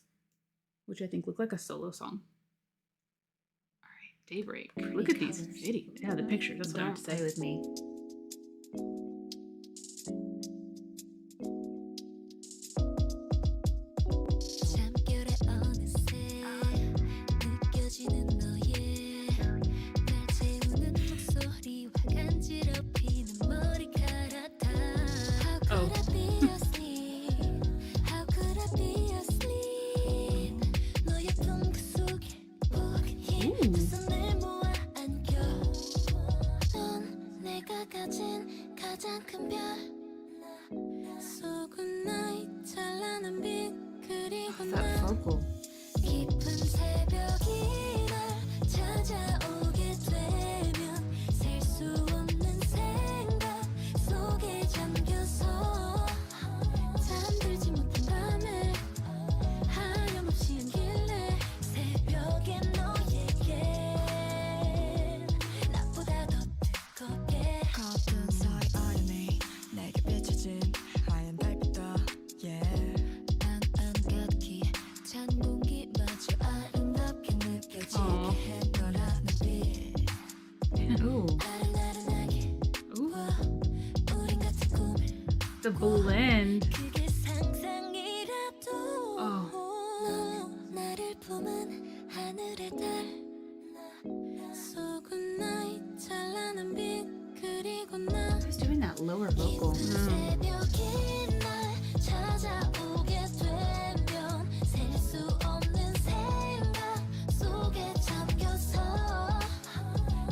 which I think looked like a solo song. All right, Daybreak. Pretty Look at these colors. videos. Yeah, the pictures. That's what I have Don't to play say. with me. 잠결에 어느새 느껴지는 너의 날 채우는 목소리와 간지럽히는 머리카락 다 How could I be asleep? How could I be asleep? 너의 품그 속에 포근히 두 손을 모아 안겨 넌 내가 the blend. 그게 상상이라도 Oh. 나를 품은 하늘의 달 속은 나의 찬란한 빛 그리고 나 Who's doing that lower vocal? 새벽이 날 찾아오게 되면 셀 수 없는 생각 속에 잠겨서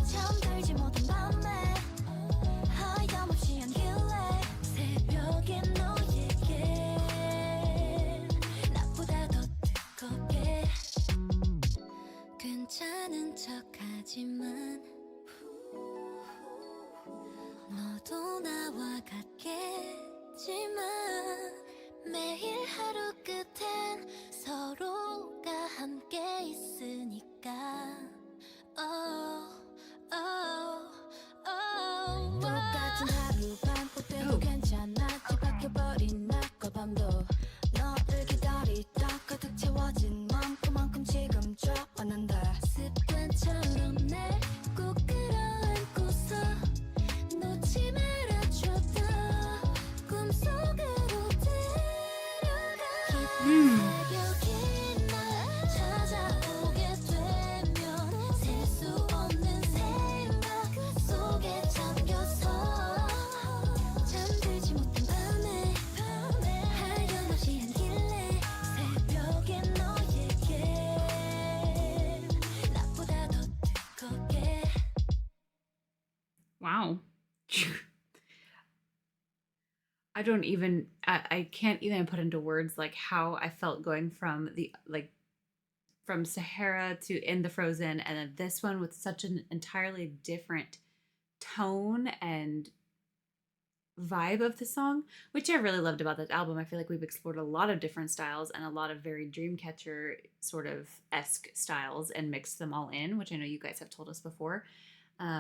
잠들지 못한 밤에 하염없이 안길래 새벽에 너에게 나보다 더 뜨겁게 괜찮은 척하지만 너도 나와 같겠지만 매일 하루 끝엔 서로가 함께 있으니까 똑같은 하루 반복돼도 괜찮아 뒤바뀌어버린 낮과 밤도 너를 기다리다 가득 채워진 맘 그만큼 지금 좋아한다 습관처럼 날 꼭 끌어안고서 놓지 말아줘도 꿈속으로 데려가 새벽이 날 찾아오게 되면 셀 수 없는 생각 속에 잠겨서 잠들지 못한 밤에 하염없이 안길래 새벽에 너에게 나보다 더 뜨겁게 Wow. I can't even put into words like how I felt going from from Sahara to In the Frozen, and then this one with such an entirely different tone and vibe of the song, which I really loved about this album. I feel like we've explored a lot of different styles and a lot of very Dreamcatcher sort of esque styles and mixed them all in, which I know you guys have told us before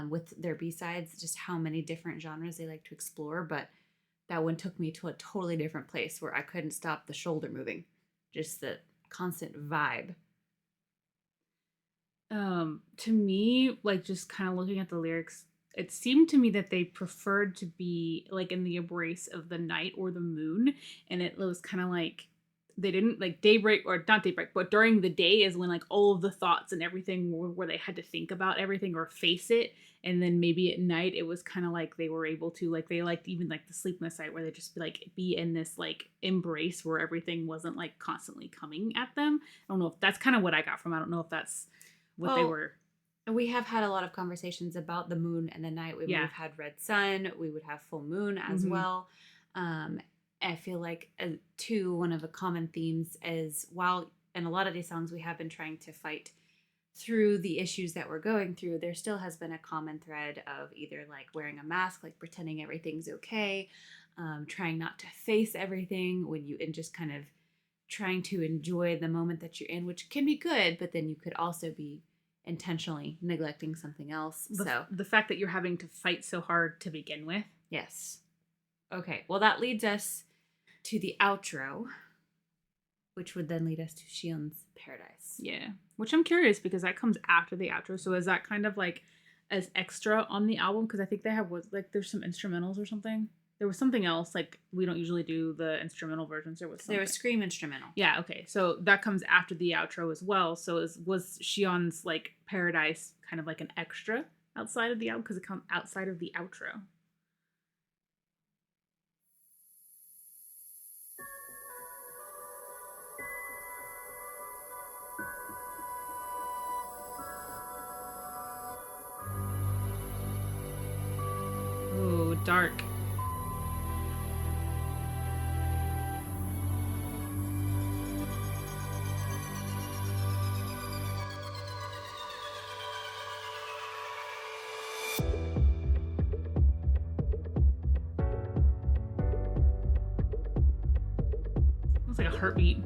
with their B-sides, just how many different genres they like to explore. But that one took me to a totally different place where I couldn't stop the shoulder moving, just the constant vibe. To me, like just kind of looking at the lyrics, it seemed to me that they preferred to be like in the embrace of the night or the moon, and it was kind of like they didn't like daybreak, or not daybreak, but during the day is when like all of the thoughts and everything were where they had to think about everything or face it, and then maybe at night it was kind of like they were able to like they liked even like the sleepless night where they just be in this like embrace where everything wasn't like constantly coming at them. I don't know if that's kind of what I got from. I don't know if that's what they were. We have had a lot of conversations about the moon and the night. We've had red sun. We would have full moon as well. I feel like one of the common themes is while in a lot of these songs we have been trying to fight through the issues that we're going through, there still has been a common thread of either like wearing a mask, like pretending everything's okay, trying not to face everything and just kind of trying to enjoy the moment that you're in, which can be good, but then you could also be intentionally neglecting something else. The fact that you're having to fight so hard to begin with. Yes. Okay, well that leads us to the outro, which would then lead us to Shion's Paradise. Yeah, which I'm curious because that comes after the outro. So is that kind of like as extra on the album? Because I think they have there's some instrumentals or something. There was something else, like we don't usually do the instrumental versions. There was Scream instrumental. Yeah, okay. So that comes after the outro as well. So was Shion's like Paradise kind of like an extra outside of the album because it comes outside of the outro? Ooh, dark. It's like a heartbeat.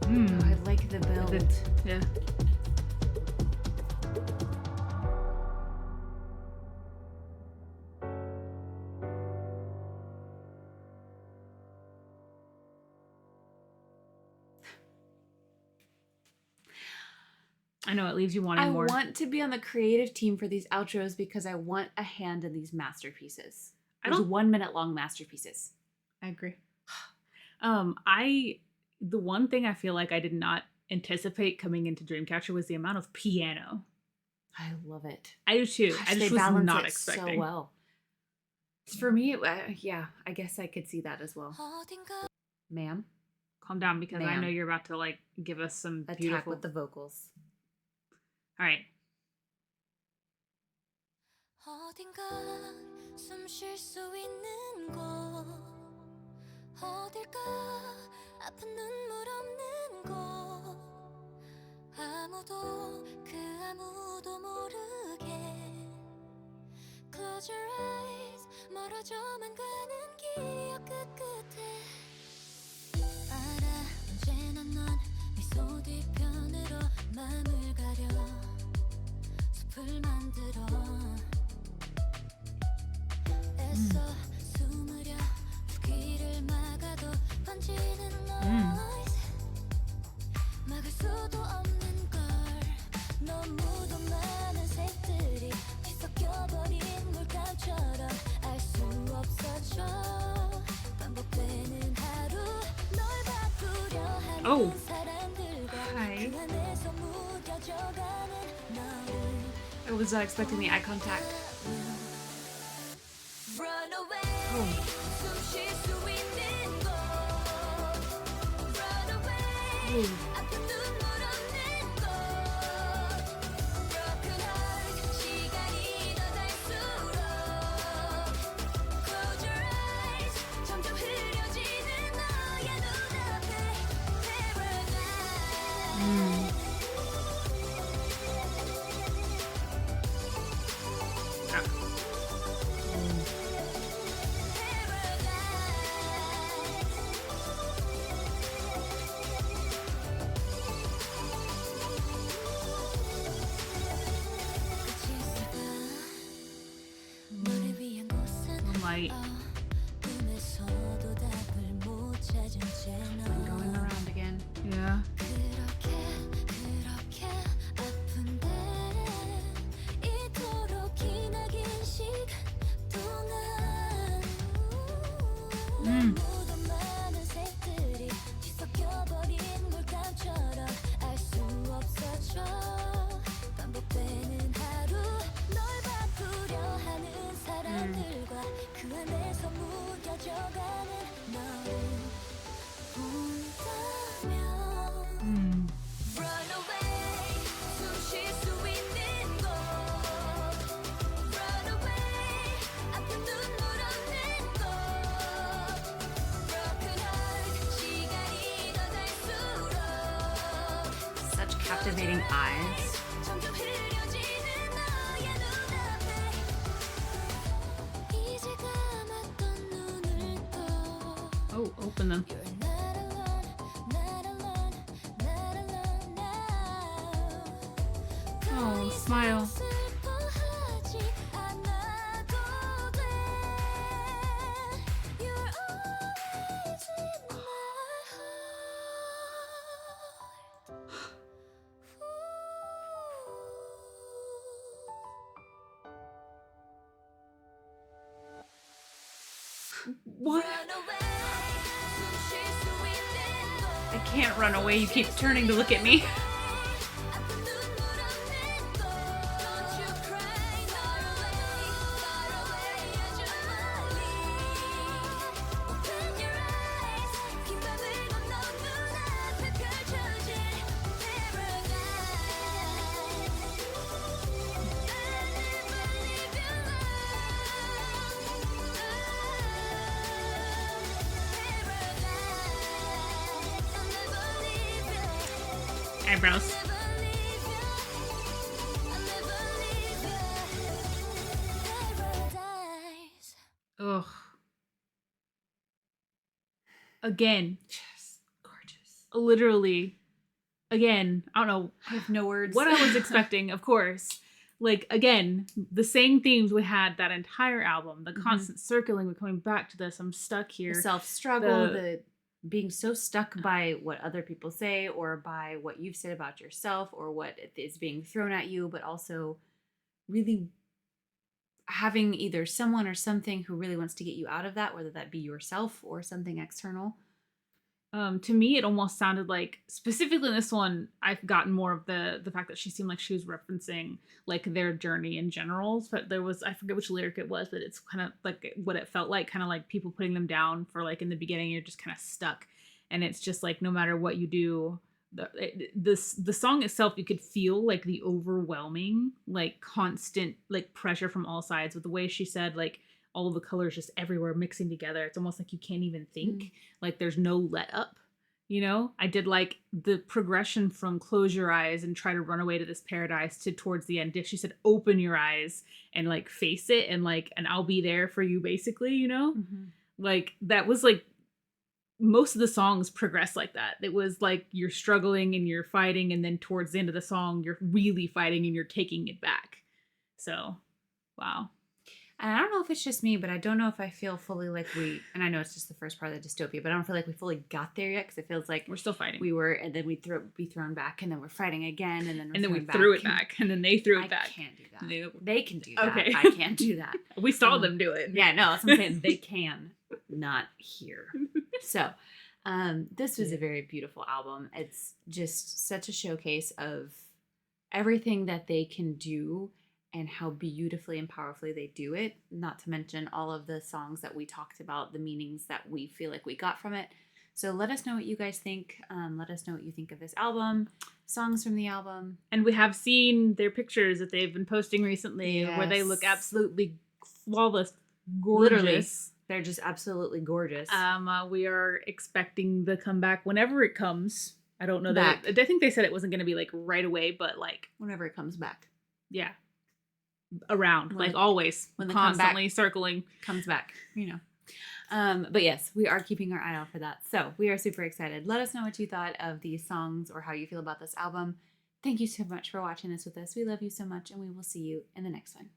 I like the build. Yeah. I know, it leaves you wanting I more. want to be on the creative team for these outros because I want a hand in these masterpieces. I Those don't- 1 minute long masterpieces. I agree. The one thing I feel like I did not anticipate coming into Dreamcatcher was the amount of piano. I love it. I do too. Gosh, I they just was balance not it expecting. so well. For me, yeah, I guess I could see that as well. 어딘가 Ma'am, Calm down, because I Ma'am. know you're about to like give us some attack beautiful. with the vocals. All right. 어딘가 숨 쉴 수 있는 곳 어딜까 아픈 눈물 없는 곳 아무도 그 아무도 모르게 Close your eyes 멀어져만 가는 기억 끝끝에 알아 언제나 넌 미소 뒤편으로 맘을 가려 숲을 만들어 애써 숨으려 두 귀를 막아도 번지는 noise 막을 수도 없는 걸 너무도 많은 색들이 뒤섞여버린 물감처럼 알 수 없어져 반복되는 하루 널 바꾸려 하는 Oh. 사람들과 Hi. 그 안에서 무뎌져가는 너를 I was not expecting the eye contact. Run away 숨 쉴 수 있는 곳 Run away 아픈 눈물 없는 곳 Broken heart 시간이 더 갈수록 Close your eyes 점점 흐려지는 너의 눈앞에 Paradise 너를 위한 곳은 Light. 꿈에서도 답을 못 찾은 채 I'm going 너 around again. Yeah. 그렇게 아픈데 이토록 기나긴 시간 동안 너무도 많은 색들이 뒤섞여버린 물감처럼 알 수 없어져 반복되는 하루 널 바꾸려 하는 사람들과 그 안에서 무뎌져가는 너를 본다면 Run away 숨 쉴 수 있는 곳 Run away 아픈 눈물 없는 곳 Broken heart 시간이 더 갈수록 Such captivating eyes. 점점 흐려지는 너의 눈앞에 이제 감았던 눈을 떠 Oh, open them. You're not alone, not alone, not alone now. Oh, smile. 슬퍼하지 않아도 돼. You're always in my heart. What? Run away. 숨 쉴 수 있는 곳. I can't run away. You keep turning to look at me. 아픈 눈물 없는 곳. Don't you cry, far away 아주 멀리. Open your eyes, 긴 밤을 건너 눈앞에 펼쳐질 paradise. Eyebrows. Ugh. Again. Yes, gorgeous. Literally. Again. I don't know I have no words. what I was expecting, of course. Like, again, the same themes we had that entire album. The constant circling, we're coming back to this. I'm stuck The here. self-struggle, The- being so stuck by what other people say or by what you've said about yourself or what is being thrown at you, but also really having either someone or something who really wants to get you out of that, whether that be yourself or something external. To me, it almost sounded like, specifically in this one, I've gotten more of the fact that she seemed like she was referencing like their journey in general. But there was, I forget which lyric it was, but it's kind of like what it felt like, kind of like people putting them down for like in the beginning, you're just kind of stuck. And it's just like, no matter what you do, the song itself, you could feel like the overwhelming, like constant, like pressure from all sides with the way she said, like, all of the colors just everywhere mixing together. It's almost like you can't even think. Like there's no let up, you know? I did like the progression from close your eyes and try to run away to this paradise to towards the end. She said, open your eyes and like face it and like, and I'll be there for you basically, you know? Like that was like, most of the songs progress like that. It was like you're struggling and you're fighting, and then towards the end of the song, you're really fighting and you're taking it back. So, wow. And I don't know if it's just me, but I don't know if I feel fully like and I know it's just the first part of the dystopia, but I don't feel like we fully got there yet, because it feels like we're still fighting. We were, and then we'd be thrown back, and then we're fighting again, and then we threw it back, and then they threw it back. I can't do that. They can do that. Okay. I can't do that. We saw them do it. Yeah, no, that's what I'm saying. They can, not here. So, this was a very beautiful album. It's just such a showcase of everything that they can do and how beautifully and powerfully they do it. Not to mention all of the songs that we talked about, the meanings that we feel like we got from it. So let us know what you guys think. Let us know what you think of this album, songs from the album. And we have seen their pictures that they've been posting recently, where they look absolutely flawless, gorgeous. Literally, they're just absolutely gorgeous. We are expecting the comeback whenever it comes. I don't know back. I think they said it wasn't going to be like right away, but like whenever it comes back. Yeah. Around, like always, when the constantly circling, comes back, you know. But yes, we are keeping our eye out for that. So we are super excited. Let us know what you thought of these songs or how you feel about this album. Thank you so much for watching this with us. We love you so much, and we will see you in the next one.